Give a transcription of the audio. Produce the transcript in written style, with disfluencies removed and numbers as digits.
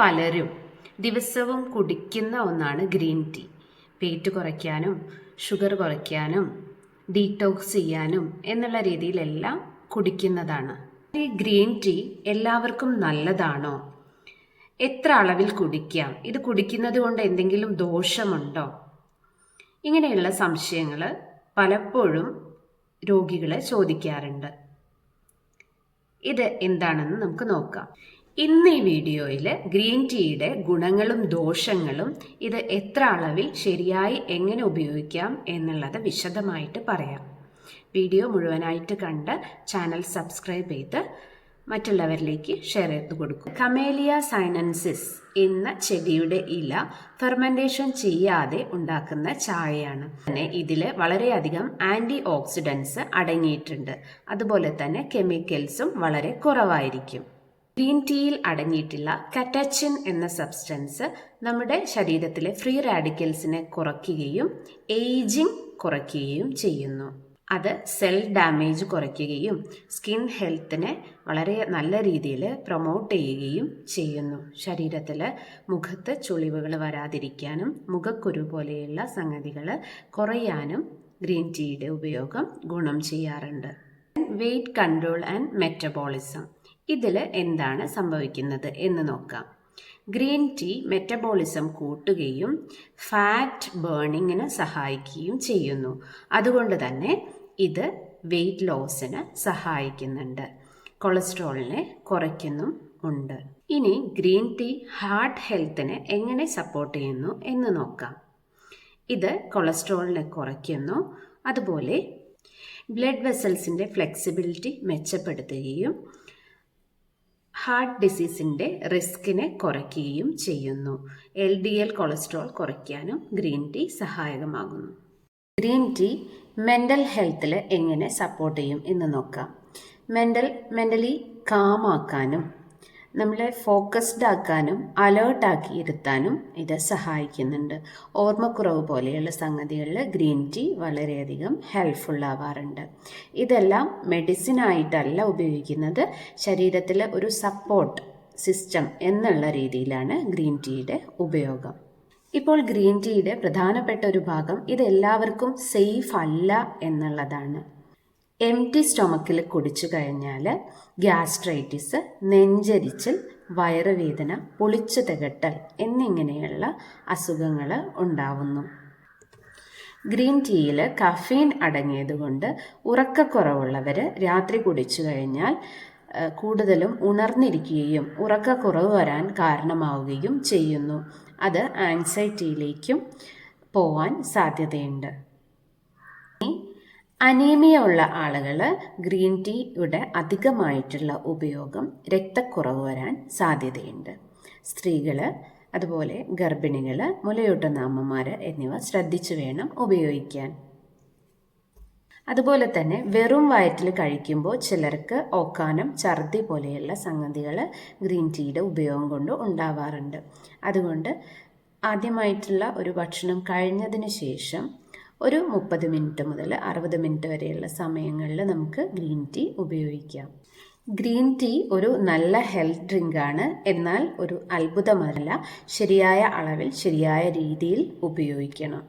പലരും ദിവസവും കുടിക്കുന്ന ഒന്നാണ് ഗ്രീൻ ടീ. വെയിറ്റ് കുറയ്ക്കാനും ഷുഗർ കുറയ്ക്കാനും ഡീറ്റോക്സ് ചെയ്യാനും എന്നുള്ള രീതിയിലെല്ലാം കുടിക്കുന്നതാണ്. ഈ ഗ്രീൻ ടീ എല്ലാവർക്കും നല്ലതാണോ? എത്ര അളവിൽ കുടിക്കാം? ഇത് കുടിക്കുന്നത് കൊണ്ട് എന്തെങ്കിലും ദോഷമുണ്ടോ? ഇങ്ങനെയുള്ള സംശയങ്ങൾ പലപ്പോഴും രോഗികളെ ചോദിക്കാറുണ്ട്. ഇത് എന്താണെന്ന് നമുക്ക് നോക്കാം. ഇന്ന് ഈ വീഡിയോയിൽ ഗ്രീൻ ടീയുടെ ഗുണങ്ങളും ദോഷങ്ങളും ഇത് എത്ര അളവിൽ ശരിയായി എങ്ങനെ ഉപയോഗിക്കാം എന്നുള്ളത് വിശദമായിട്ട് പറയാം. വീഡിയോ മുഴുവനായിട്ട് കണ്ട് ചാനൽ സബ്സ്ക്രൈബ് ചെയ്ത് മറ്റുള്ളവരിലേക്ക് ഷെയർ ചെയ്ത് കൊടുക്കും. കമേലിയ സൈനൻസിസ് എന്ന ചെടിയുടെ ഇല ഫെർമെൻറ്റേഷൻ ചെയ്യാതെ ഉണ്ടാക്കുന്ന ചായയാണ്. തന്നെ ഇതിൽ വളരെയധികം ആൻറ്റി ഓക്സിഡൻസ് അടങ്ങിയിട്ടുണ്ട്. അതുപോലെ തന്നെ കെമിക്കൽസും വളരെ കുറവായിരിക്കും. ഗ്രീൻ ടീയിൽ അടങ്ങിയിട്ടുള്ള കറ്റാച്ചിൻ എന്ന സബ്സ്റ്റൻസ് നമ്മുടെ ശരീരത്തിലെ ഫ്രീ റാഡിക്കൽസിനെ കുറയ്ക്കുകയും ഏജിങ് കുറയ്ക്കുകയും ചെയ്യുന്നു. അത് സെൽ ഡാമേജ് കുറയ്ക്കുകയും സ്കിൻ ഹെൽത്തിനെ വളരെ നല്ല രീതിയിൽ പ്രൊമോട്ട് ചെയ്യുകയും ചെയ്യുന്നു. ശരീരത്തിൽ മുഖത്ത് ചുളിവുകൾ വരാതിരിക്കാനും മുഖക്കുരു പോലെയുള്ള സംഗതികൾ കുറയാനും ഗ്രീൻ ടീയുടെ ഉപയോഗം ഗുണം ചെയ്യാറുണ്ട്. വെയ്റ്റ് കൺട്രോൾ ആൻഡ് മെറ്റബോളിസം, ഇതിൽ എന്താണ് സംഭവിക്കുന്നത് എന്ന് നോക്കാം. ഗ്രീൻ ടീ മെറ്റബോളിസം കൂട്ടുകയും ഫാറ്റ് ബേണിങ്ങിന് സഹായിക്കുകയും ചെയ്യുന്നു. അതുകൊണ്ട് തന്നെ ഇത് വെയ്റ്റ് ലോസിന് സഹായിക്കുന്നുണ്ട്. കൊളസ്ട്രോളിനെ കുറയ്ക്കുന്നും ഉണ്ട്. ഇനി ഗ്രീൻ ടീ ഹാർട്ട് ഹെൽത്തിനെ എങ്ങനെ സപ്പോർട്ട് ചെയ്യുന്നു എന്ന് നോക്കാം. ഇത് കൊളസ്ട്രോളിനെ കുറയ്ക്കുന്നു. അതുപോലെ ബ്ലഡ് വെസൽസിൻ്റെ ഫ്ലെക്സിബിലിറ്റി മെച്ചപ്പെടുത്തുകയും ഹാർട്ട് ഡിസീസിൻ്റെ റിസ്കിനെ കുറയ്ക്കുകയും ചെയ്യുന്നു. LDL കൊളസ്ട്രോൾ കുറയ്ക്കാനും ഗ്രീൻ ടീ സഹായകമാകുന്നു. ഗ്രീൻ ടീ മെൻ്റൽ ഹെൽത്തിൽ എങ്ങനെ സപ്പോർട്ട് ചെയ്യും എന്ന് നോക്കാം. മെൻ്റലി കാമാക്കാനും നമ്മളെ ഫോക്കസ്ഡ് ആക്കാനും അലേർട്ടാക്കി ഇരുത്താനും ഇത് സഹായിക്കുന്നുണ്ട്. ഓർമ്മക്കുറവ് പോലെയുള്ള സംഗതികളിൽ ഗ്രീൻ ടീ വളരെയധികം ഹെൽപ്ഫുൾ ആവാറുണ്ട്. ഇതെല്ലാം മെഡിസിനായിട്ടല്ല ഉപയോഗിക്കുന്നത്, ശരീരത്തിൽ ഒരു സപ്പോർട്ട് സിസ്റ്റം എന്നുള്ള രീതിയിലാണ് ഗ്രീൻ ടീയുടെ ഉപയോഗം. ഇപ്പോൾ ഗ്രീൻ ടീയുടെ പ്രധാനപ്പെട്ട ഒരു ഭാഗം ഇത് എല്ലാവർക്കും സേഫ് അല്ല എന്നുള്ളതാണ്. എംപ്റ്റി സ്റ്റൊമക്കിൽ കുടിച്ചു കഴിഞ്ഞാൽ ഗ്യാസ്ട്രൈറ്റിസ്, നെഞ്ചരിച്ചിൽ, വയറുവേദന, പൊളിച്ചു തികട്ടൽ എന്നിങ്ങനെയുള്ള അസുഖങ്ങൾ ഉണ്ടാവുന്നു. ഗ്രീൻ ടീയിൽ കഫീൻ അടങ്ങിയതുകൊണ്ട് ഉറക്കക്കുറവുള്ളവർ രാത്രി കുടിച്ചു കഴിഞ്ഞാൽ കൂടുതലും ഉണർന്നിരിക്കുകയും ഉറക്കക്കുറവ് വരാൻ കാരണമാവുകയും ചെയ്യുന്നു. അത് ആൻസൈറ്റിയിലേക്കും പോവാൻ സാധ്യതയുണ്ട്. അനീമിയ ഉള്ള ആളുകൾ ഗ്രീൻ ടീയുടെ അധികമായിട്ടുള്ള ഉപയോഗം രക്തക്കുറവ് വരാൻ സാധ്യതയുണ്ട്. സ്ത്രീകൾ, അതുപോലെ ഗർഭിണികൾ, മുലയൂട്ടുന്ന അമ്മമാർ എന്നിവ ശ്രദ്ധിച്ചു വേണം ഉപയോഗിക്കാൻ. അതുപോലെ തന്നെ വെറും വയറ്റിൽ കഴിക്കുമ്പോൾ ചിലർക്ക് ഓക്കാനം, ഛർദി പോലെയുള്ള സംഗതികൾ ഗ്രീൻ ടീയുടെ ഉപയോഗം കൊണ്ട് ഉണ്ടാവാറുണ്ട്. അതുകൊണ്ട് ആദ്യമായിട്ടുള്ള ഒരു ഭക്ഷണം കഴിഞ്ഞതിന് ശേഷം ഒരു 30 മിനിറ്റ് മുതൽ 60 മിനിറ്റ് വരെയുള്ള സമയങ്ങളിൽ നമുക്ക് ഗ്രീൻ ടീ ഉപയോഗിക്കാം. ഗ്രീൻ ടീ ഒരു നല്ല ഹെൽത്ത് ഡ്രിങ്കാണ്. എന്നാൽ ഒരു അത്ഭുതമല്ല, ശരിയായ അളവിൽ ശരിയായ രീതിയിൽ ഉപയോഗിക്കണം.